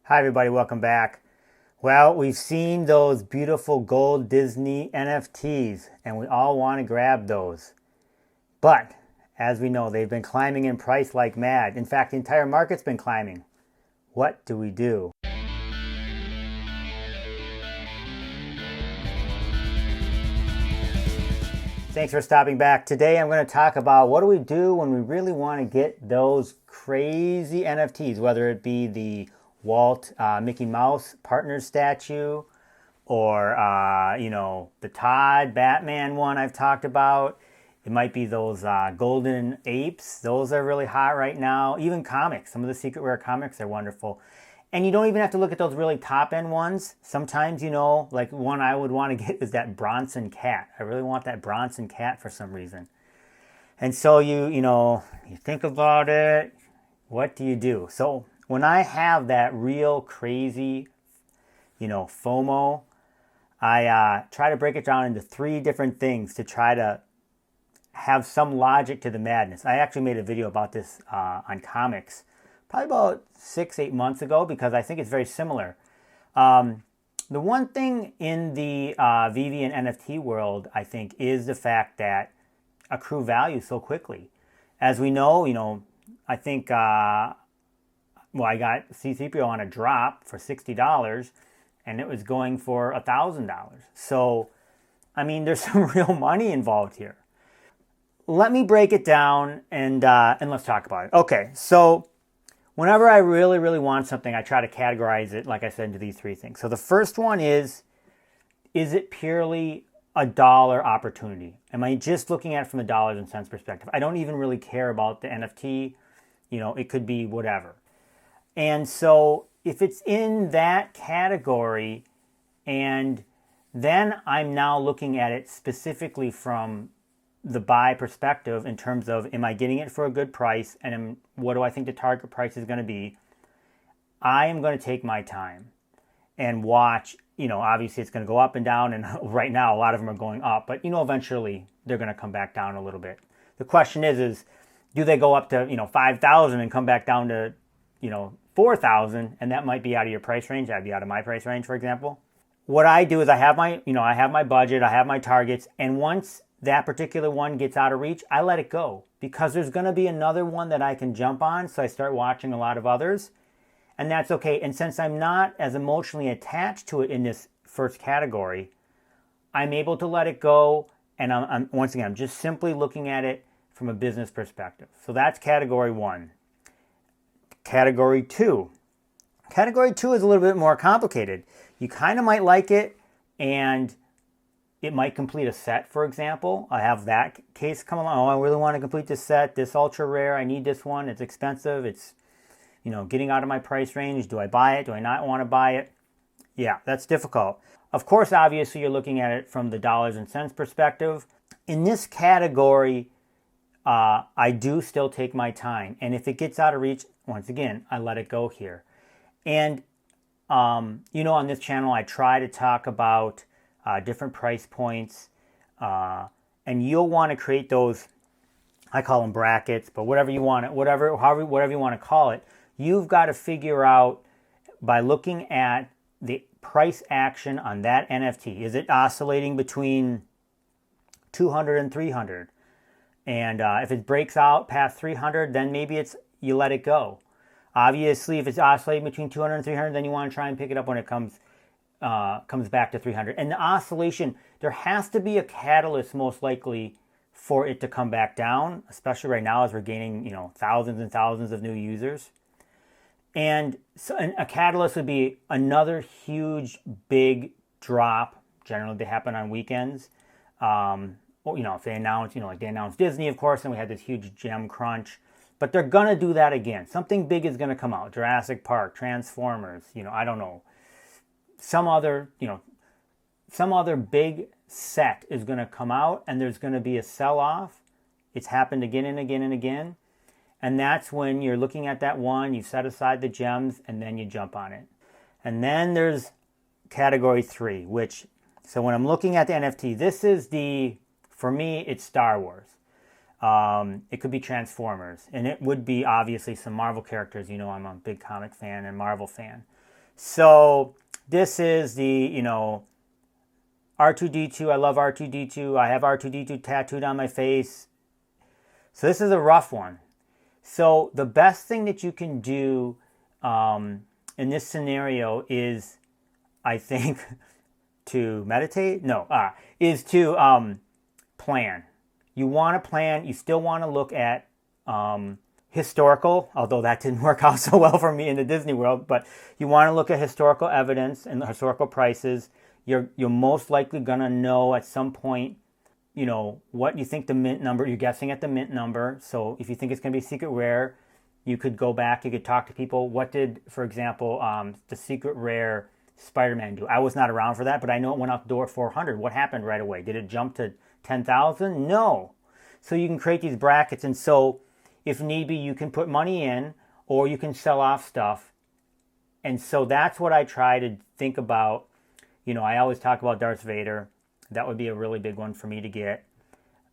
Hi everybody, welcome back. Well, we've seen those beautiful gold Disney NFTs and we all want to grab those. But as we know, they've been climbing in price like mad. In fact, the entire market's been climbing. What do we do? Thanks for stopping back. Today I'm going to talk about what do we do when we really want to get those crazy NFTs, whether it be the Walt Mickey Mouse partner statue or, the Todd Batman one I've talked about. It might be those golden apes. Those are really hot right now. Even comics. Some of the secret rare comics are wonderful. And you don't even have to look at those really top end ones. Sometimes, like one I would want to get is that Bronson cat. I really want that Bronson cat for some reason. And so you think about it. What do you do? So when I have that real crazy, FOMO, I try to break it down into three different things to try to have some logic to the madness. I actually made a video about this on comics probably about 6-8 months ago because I think it's very similar. The one thing in the Veve and NFT world, I think, is the fact that accrue value so quickly. As we know, I think, I got C3PO on a drop for $60 and it was going for $1,000. So, there's some real money involved here. Let me break it down and let's talk about it. Okay, so whenever I really, really want something, I try to categorize it, like I said, into these three things. So the first one is it purely a dollar opportunity? Am I just looking at it from a dollars and cents perspective? I don't even really care about the NFT. It could be whatever. And so if it's in that category, and then I'm now looking at it specifically from the buy perspective in terms of, am I getting it for a good price, and what do I think the target price is going to be? I am going to take my time and watch. Obviously it's going to go up and down, and right now a lot of them are going up, but eventually they're going to come back down a little bit. The question is do they go up to 5,000 and come back down to 4,000, and that might be out of your price range? That'd be out of my price range, for example. What I do is I have my budget, I have my targets, and once that particular one gets out of reach, I let it go because there's going to be another one that I can jump on. So I start watching a lot of others, and that's okay. And since I'm not as emotionally attached to it in this first category, I'm able to let it go. And I'm just simply looking at it from a business perspective. So that's category one. Category two. Category two is a little bit more complicated. You kind of might like it, and it might complete a set, for example. I have that case come along. Oh, I really want to complete this set, this ultra rare. I need this one. It's expensive. It's, getting out of my price range. Do I buy it? Do I not want to buy it? Yeah, that's difficult. Of course, obviously, you're looking at it from the dollars and cents perspective. In this category, I do still take my time. And if it gets out of reach, once again, I let it go here. And, on this channel, I try to talk about different price points, and you'll want to create those. I call them brackets, but whatever you want it, whatever you want to call it, you've got to figure out by looking at the price action on that NFT. Is it oscillating between 200 and 300? And if it breaks out past 300, then maybe you let it go. Obviously, if it's oscillating between 200 and 300, then you want to try and pick it up when it comes back to 300. And the oscillation, there has to be a catalyst most likely for it to come back down, especially right now as we're gaining, thousands and thousands of new users. And so a catalyst would be another huge, big drop. Generally, they happen on weekends. If they announce, like they announced Disney, of course, and we had this huge gem crunch. But they're going to do that again. Something big is going to come out. Jurassic Park, Transformers, I don't know. Some other big set is going to come out, and there's going to be a sell-off. It's happened again and again and again. And that's when you're looking at that one, you set aside the gems, and then you jump on it. And then there's category three, so when I'm looking at the NFT, for me, it's Star Wars. It could be Transformers, and it would be obviously some Marvel characters. I'm a big comic fan and Marvel fan. So this is the, R2D2. I love R2D2. I have R2D2 tattooed on my face. So this is a rough one. So the best thing that you can do in this scenario is, I think, to meditate. No, is to plan. You want to plan. You still want to look at historical, although that didn't work out so well for me in the Disney World. But you want to look at historical evidence and the historical prices. You're most likely gonna know at some point, what you think the mint number. You're guessing at the mint number. So if you think it's gonna be secret rare, you could go back. You could talk to people. What did, for example, the secret rare Spider-Man do? I was not around for that, but I know it went out the door 400. What happened right away? Did it jump to 10,000? No. So you can create these brackets, and so if need be, you can put money in, or you can sell off stuff. And so that's what I try to think about. I always talk about Darth Vader. That would be a really big one for me to get.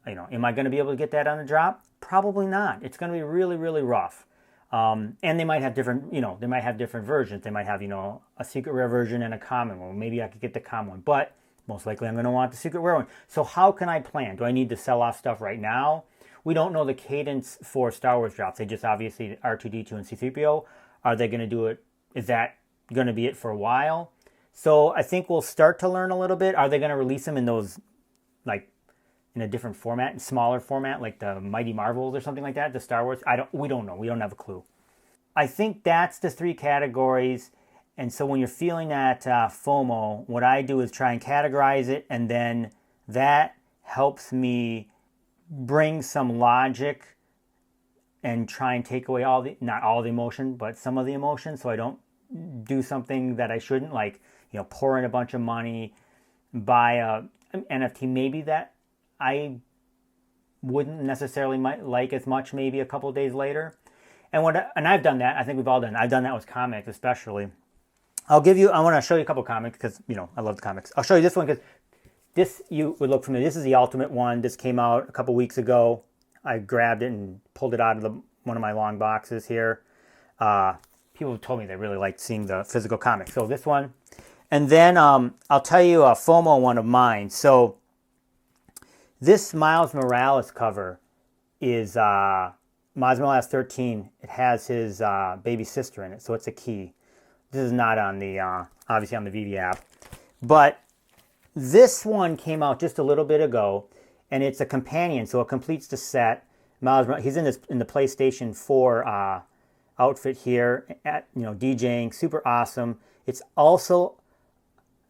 Am I going to be able to get that on the drop? Probably not. It's going to be really, really rough. And they might have different, they might have different versions. They might have, a secret rare version and a common one. Maybe I could get the common one, but most likely I'm going to want the secret rare one. So how can I plan? Do I need to sell off stuff right now? We don't know the cadence for Star Wars drops. They just obviously R2D2 and C-3PO. Are they going to do it? Is that going to be it for a while? So I think we'll start to learn a little bit. Are they going to release them in those, like, in a different format, smaller format, like the Mighty Marvels or something like that, the Star Wars? We don't know. We don't have a clue. I think that's the three categories. And so when you're feeling that FOMO, what I do is try and categorize it, and then that helps me bring some logic and try and take away not all the emotion, but some of the emotion, so I don't do something that I shouldn't, like, pour in a bunch of money, buy a NFT maybe that I wouldn't necessarily like as much maybe a couple of days later. And I've done that. I think we've all done that. I've done that with comics especially. I want to show you a couple of comics because, I love the comics. I'll show you this one because this, you would look familiar. This is the Ultimate one. This came out a couple weeks ago. I grabbed it and pulled it out of one of my long boxes here. People told me they really liked seeing the physical comic. So this one. And then I'll tell you a FOMO one of mine. So this Miles Morales cover is Miles Morales 13. It has his baby sister in it, so it's a key. This is not on the, obviously on the Veve app. But this one came out just a little bit ago, and it's a companion, so it completes the set. He's in the PlayStation 4 outfit here, DJing, super awesome. It's also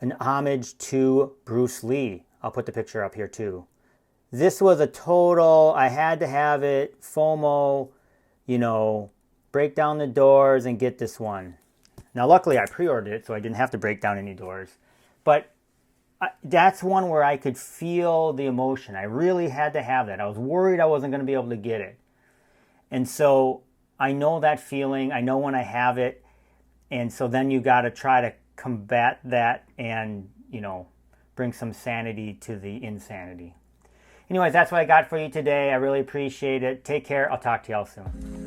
an homage to Bruce Lee. I'll put the picture up here too. This was a total, I had to have it, FOMO, break down the doors and get this one. Now luckily I pre-ordered it, so I didn't have to break down any doors. But that's one where I could feel the emotion. I really had to have that. I was worried I wasn't going to be able to get it. And so I know that feeling. I know when I have it. And so then you got to try to combat that and, bring some sanity to the insanity. Anyways, that's what I got for you today. I really appreciate it. Take care. I'll talk to y'all soon.